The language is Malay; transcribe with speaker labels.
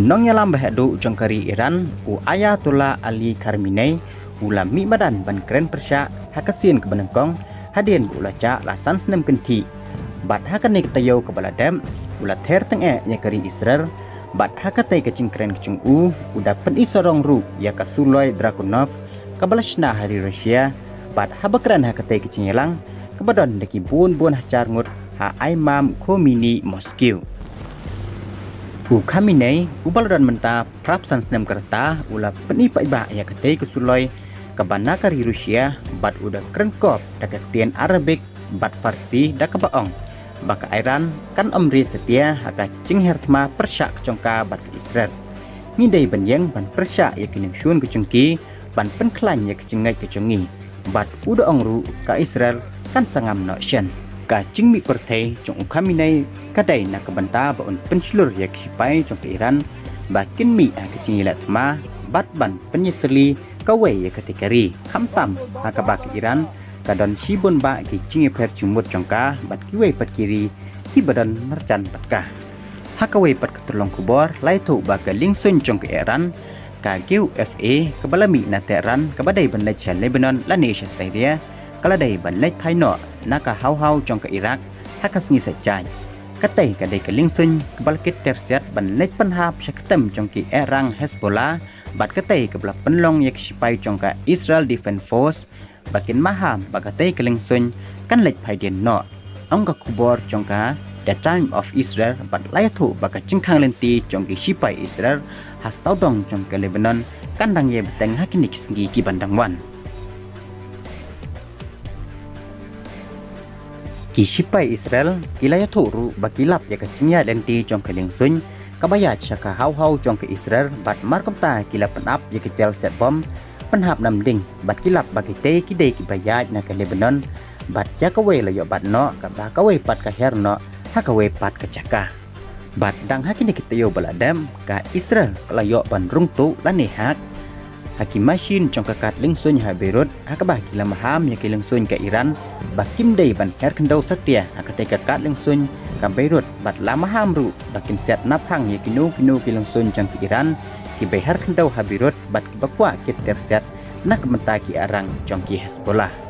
Speaker 1: Nong yalam bahadu jongkari Iran Ayatollah Ali Khamenei ulami badan ban keren Persia hakasin ke benengkong hadian ulaca lasan senam kenti bat hakane ketayo ke baladam ulat her tengah nyakari Israel bat hakatai kecing keren kecing udah pen isorong ru ya kasuloi Dragunov kabalashna hari Rusia bat habakran hakatai kecing yelang kebadon deki bun hacar ngut ha Imam Khomeini Moskow Khamenei baladon menta prapsan senam kerta ula penipa iba ya katai kasuloi kabana kari Rusia bat udah keren kop dakatian Arabik bat Farsi dakabaong baka Iran kan omri setia haka cing hertma Persia kecongka bat Israel ngidai benyeng ban Persia ya kining syun kecengki ban penklan ya kecengai kecengi bat udah ongru ka Israel kan sangam notion ka cing mi pertai jong Khamenei kadai na kabanta ba un penslur ya kisipai jong ke Iran bakin mi kecengi latma bat ban penyeteli kawe ya ketikari kamtam haka bak Iran kadon sibun ba ki cingi per cimut jongka bat kiwe pat kiri ki badan mercan batka hakawe pat ketulong kubor laitu ba ke lingsun jong ke Iran ka QFA kebalami na Tehran kabadai ban lech Lebanon lanisha Syria kaladai ban lech Thaino naka hau jong ke Iraq hakas ngi sajai katai kadai ke lingsun kebalkit tersiat ban lech panhap syaktem jong ke Erang Hezbollah bat katai kebala penlong yak sipai jong ka Israel Defense Force bakin maham bagatai kelingsun kan lech phaidien no ong ka kubor jong ka the time of Israel bat layathu baka cingkhang lenti jong ki sipai Israel ha saudong jong ke Lebanon kandang ye beteng hakinik sgi ki bandang wan ki sipai Israel kilayathu ru bakilap ya ka cingya lenti jong ke lingsun kabaya chaka hau jong ke Israel bat markamta kilap penap ya ke tel set bom penhap namding bat kilap bagi te kidei kibayat na ke Lebanon bat ya kawe layo bat no ka ba kawe pat ka herno ha kawe pat ka caka bat dang hakini kitayo baladam ka Israel layo ban rungtu lani hak hakim machine jong kakat lingsun ha Beirut ha ka ba kila maham ya ke lingsun ke Iran bakim dei ban her kendau satya ha ka te kakat lingsun ka Beirut bat lama hamru bakin set naphang ya kinu ki lingsun jong ke Iran ki behar kendau ha Beirut bat ki bakwa kit terset nak mentaki arang jong ki Hezbollah